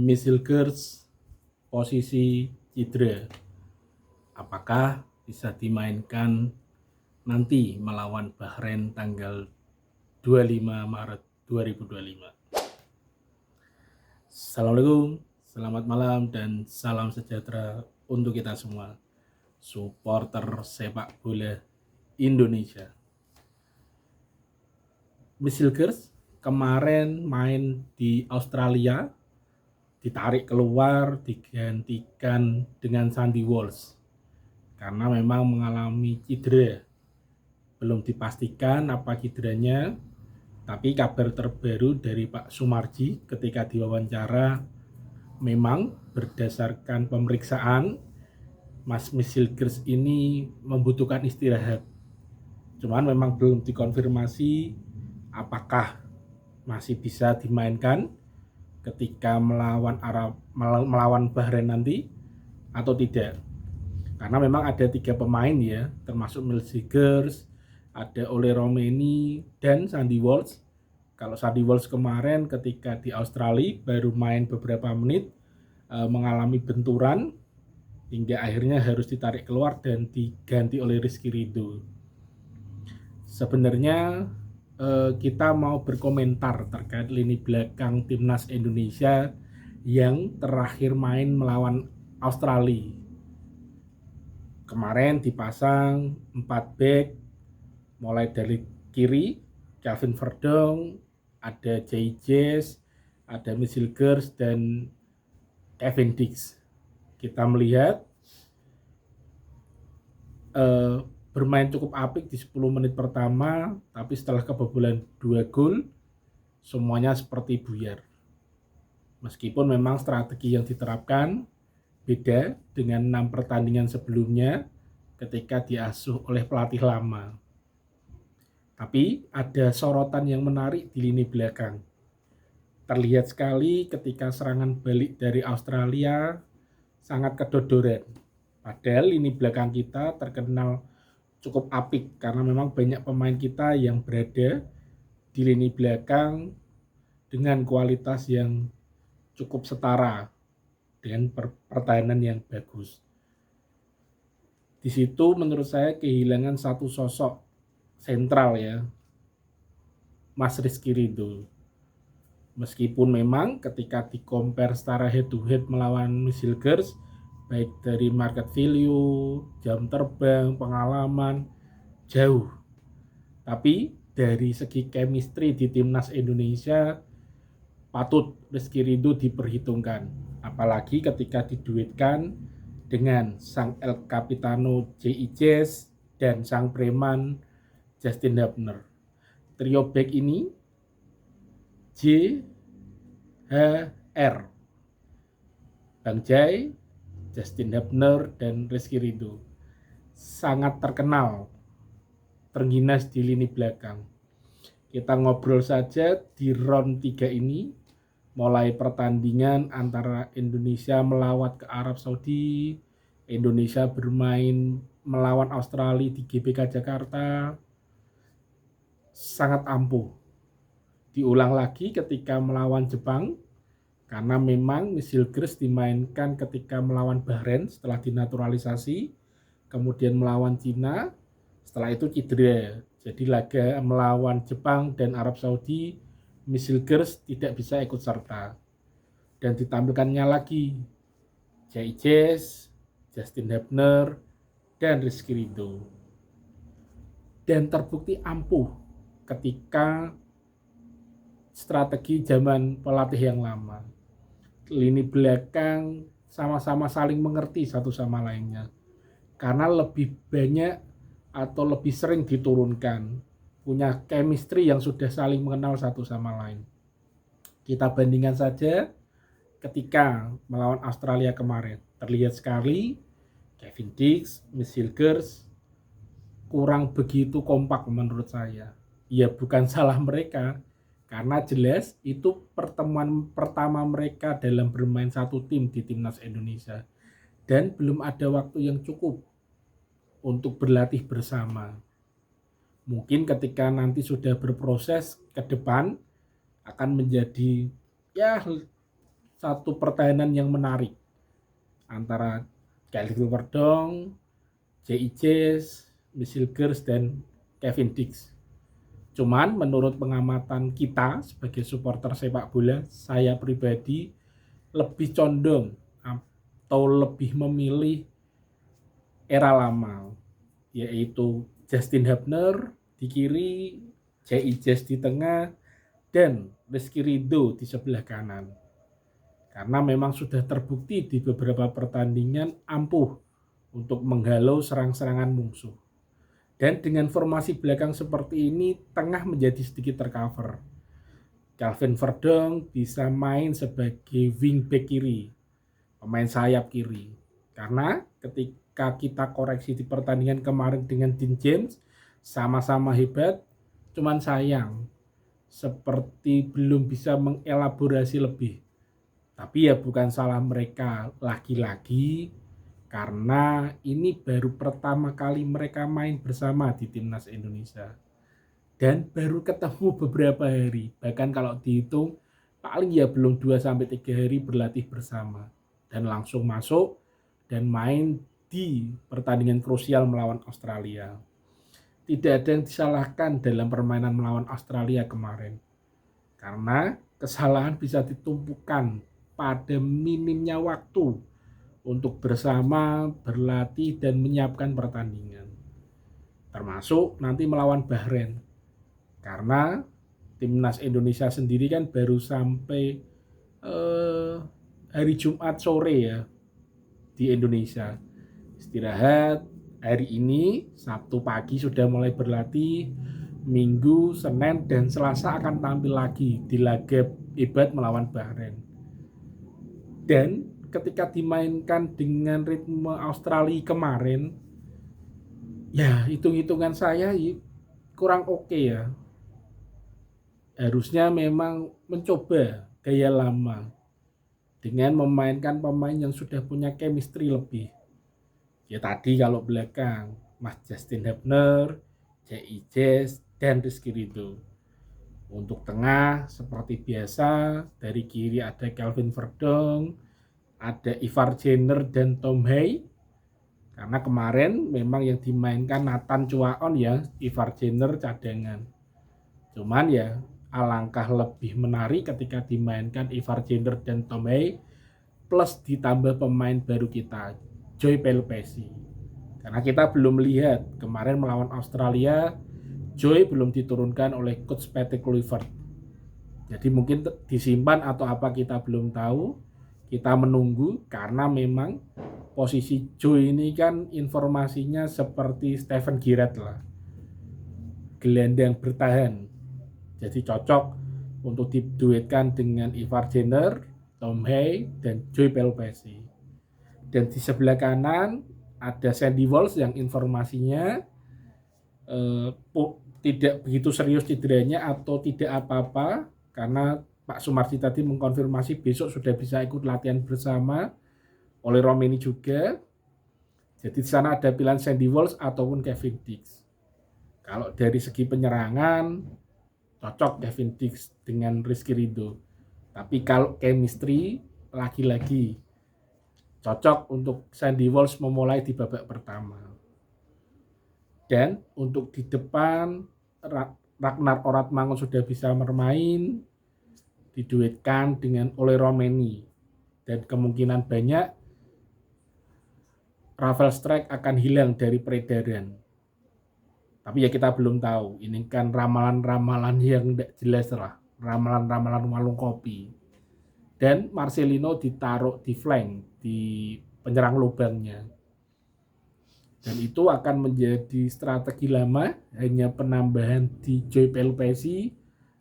Misilkers posisi cedera, apakah bisa dimainkan nanti melawan Bahrain tanggal 25 Maret 2025? Assalamualaikum, selamat malam dan salam sejahtera untuk kita semua, supporter sepak bola Indonesia. Misilkers kemarin main di Australia, ditarik keluar, digantikan dengan Sandy Walsh karena memang mengalami cedera. Belum dipastikan apa cederanya, tapi kabar terbaru dari Pak Sumarji ketika diwawancara, memang berdasarkan pemeriksaan Mas Misilkers ini membutuhkan istirahat. Cuman memang belum dikonfirmasi apakah masih bisa dimainkan ketika melawan Bahrain nanti atau tidak. Karena memang ada 3 pemain ya, termasuk Misilkers, ada Ole Romeni dan Sandy Walsh. Kalau Sandy Walsh kemarin ketika di Australia baru main beberapa menit, mengalami benturan hingga akhirnya harus ditarik keluar dan diganti oleh Rizky Ridho. Sebenarnya kita mau berkomentar terkait lini belakang timnas Indonesia yang terakhir main melawan Australia. Kemarin dipasang 4 back, mulai dari kiri Kelvin Verdong, ada Jay Jess, ada Misilkers dan Kevin Dix. Kita melihat bermain cukup apik di 10 menit pertama, tapi setelah kebobolan 2 gol, semuanya seperti buyar. Meskipun memang strategi yang diterapkan beda dengan 6 pertandingan sebelumnya ketika diasuh oleh pelatih lama. Tapi ada sorotan yang menarik di lini belakang. Terlihat sekali ketika serangan balik dari Australia sangat kedodoran. Padahal lini belakang kita terkenal cukup apik karena memang banyak pemain kita yang berada di lini belakang dengan kualitas yang cukup setara dengan pertahanan yang bagus. Di situ menurut saya kehilangan satu sosok sentral ya, Mas Rizky Ridho. Meskipun memang ketika di-compare secara head to head melawan Misilkers, baik dari market value, jam terbang, pengalaman, jauh. Tapi dari segi chemistry di timnas Indonesia patut Rizky Ridho diperhitungkan. Apalagi ketika diduetkan dengan sang El Capitano Jay Jess dan sang preman Justin Hubner. Trio back ini JHR, Bang Jay, Justin Hubner, dan Rizky Ridho sangat terkenal terengginas di lini belakang. Kita ngobrol saja di round 3 ini, mulai pertandingan antara Indonesia melawat ke Arab Saudi, Indonesia bermain melawan Australia di GBK Jakarta, sangat ampuh. Diulang lagi ketika melawan Jepang, karena memang Misilkers dimainkan ketika melawan Bahrain setelah dinaturalisasi, kemudian melawan Cina, setelah itu cedera. Jadi laga melawan Jepang dan Arab Saudi, Misilkers tidak bisa ikut serta. Dan ditampilkannya lagi Jay Jess, Justin Hubner, dan Rizky Ridho. Dan terbukti ampuh ketika strategi zaman pelatih yang lama. Lini belakang sama-sama saling mengerti satu sama lainnya. Karena lebih banyak atau lebih sering diturunkan, punya chemistry yang sudah saling mengenal satu sama lain. Kita bandingkan saja ketika melawan Australia kemarin. Terlihat sekali Kevin Dix, Misilkers kurang begitu kompak menurut saya. Ya bukan salah mereka, karena jelas itu pertemuan pertama mereka dalam bermain satu tim di timnas Indonesia. Dan belum ada waktu yang cukup untuk berlatih bersama. Mungkin ketika nanti sudah berproses ke depan akan menjadi ya satu pertahanan yang menarik antara Calvin Verdong, J.I. Jess, Michel Gers, dan Kevin Dix. Cuman menurut pengamatan kita sebagai supporter sepak bola, saya pribadi lebih condong atau lebih memilih era lama, yaitu Justin Hubner di kiri, J.I. Jess di tengah, dan Rizky Ridho di sebelah kanan. Karena memang sudah terbukti di beberapa pertandingan ampuh untuk menghalau serang-serangan musuh. Dan dengan formasi belakang seperti ini, tengah menjadi sedikit tercover. Calvin Verdong bisa main sebagai wingback kiri, pemain sayap kiri. Karena ketika kita koreksi di pertandingan kemarin dengan Dean James, sama-sama hebat, cuman sayang seperti belum bisa mengelaborasi lebih. Tapi ya bukan salah mereka lagi-lagi, karena ini baru pertama kali mereka main bersama di Timnas Indonesia. Dan baru ketemu beberapa hari, bahkan kalau dihitung paling ya belum 2-3 hari berlatih bersama. Dan langsung masuk dan main di pertandingan krusial melawan Australia. Tidak ada yang disalahkan dalam permainan melawan Australia kemarin. Karena kesalahan bisa ditumpukan pada minimnya waktu untuk bersama berlatih dan menyiapkan pertandingan. Termasuk nanti melawan Bahrain. Karena Timnas Indonesia sendiri kan baru sampai hari Jumat sore ya di Indonesia. Istirahat, hari ini Sabtu pagi sudah mulai berlatih, Minggu, Senin, dan Selasa akan tampil lagi di laga hebat melawan Bahrain. Dan ketika dimainkan dengan ritme Australia kemarin, ya hitung-hitungan saya kurang oke ya. Harusnya memang mencoba gaya lama dengan memainkan pemain yang sudah punya chemistry lebih. Ya tadi kalau belakang, Mas Justin Hubner, J.I. Jess, dan Rizky Ridho. Untuk tengah seperti biasa, dari kiri ada Calvin Verdong, ada Ivar Jenner dan Tom Hay. Karena kemarin memang yang dimainkan Nathan Chuaon ya, Ivar Jenner cadangan. Cuman ya alangkah lebih menarik ketika dimainkan Ivar Jenner dan Tom Hay plus ditambah pemain baru kita, Joy Pelupessy. Karena kita belum lihat kemarin melawan Australia, Joy belum diturunkan oleh coach Patrick Kluivert. Jadi mungkin disimpan atau apa kita belum tahu. Kita menunggu karena memang posisi Joy ini kan informasinya seperti Steven Gerrard lah. Gelandang bertahan. Jadi cocok untuk diduetkan dengan Ivar Jenner, Tom Hay, dan Joy Pelupessy. Dan di sebelah kanan ada Sandy Walsh yang informasinya tidak begitu serius cederanya atau tidak apa-apa, karena Pak Sumarji tadi mengkonfirmasi besok sudah bisa ikut latihan bersama oleh Romeni juga. Jadi di sana ada pilihan Sandy Walsh ataupun Kevin Dix. Kalau dari segi penyerangan cocok Kevin Dix dengan Rizky Ridho. Tapi kalau chemistry lagi-lagi cocok untuk Sandy Walsh memulai di babak pertama. Dan untuk di depan Ragnar Oratmangun sudah bisa bermain, diduetkan dengan Ole Romeni. Dan kemungkinan banyak Rafael Strijk akan hilang dari peredaran. Tapi ya kita belum tahu. Ini kan ramalan-ramalan yang tidak jelas lah. Ramalan-ramalan warung kopi. Dan Marcelino ditaruh di flank, di penyerang lubangnya. Dan itu akan menjadi strategi lama, hanya penambahan di Joy Pelupessy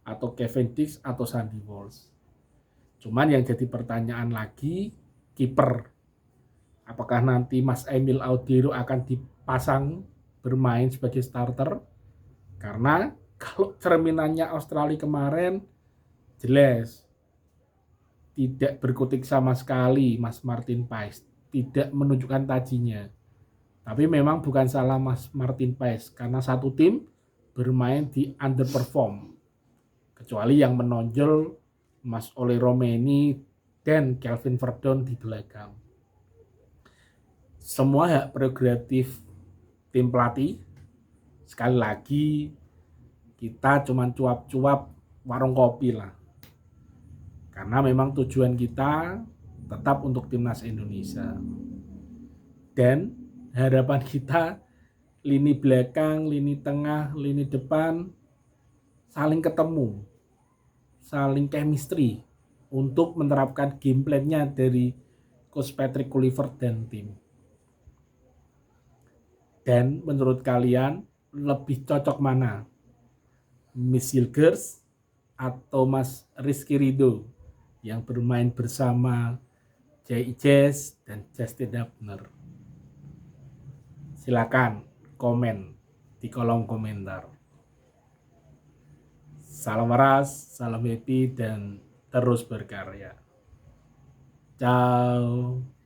atau Kevin Dix atau Sandy Walsh. Cuman yang jadi pertanyaan lagi, kiper. Apakah nanti Mas Emil Audero akan dipasang bermain sebagai starter? Karena kalau cerminannya Australia kemarin jelas tidak berkutik sama sekali Mas Martin Paes, tidak menunjukkan tajinya. Tapi memang bukan salah Mas Martin Paes, karena satu tim bermain di underperform. Kecuali yang menonjol Mas Ole Romeni dan Kelvin Verdon di belakang. Semua hak prerogatif tim pelatih. Sekali lagi kita cuma cuap-cuap warung kopi lah. Karena memang tujuan kita tetap untuk timnas Indonesia. Dan harapan kita lini belakang, lini tengah, lini depan saling ketemu, saling chemistry untuk menerapkan game plan-nya dari Coach Patrick Kluivert dan tim. Dan menurut kalian lebih cocok mana? Miss Hilgers atau Mas Rizky Ridho yang bermain bersama Jay Ijes dan Justin Hubner? Silakan komen di kolom komentar. Salam waras, salam happy, dan terus berkarya. Ciao.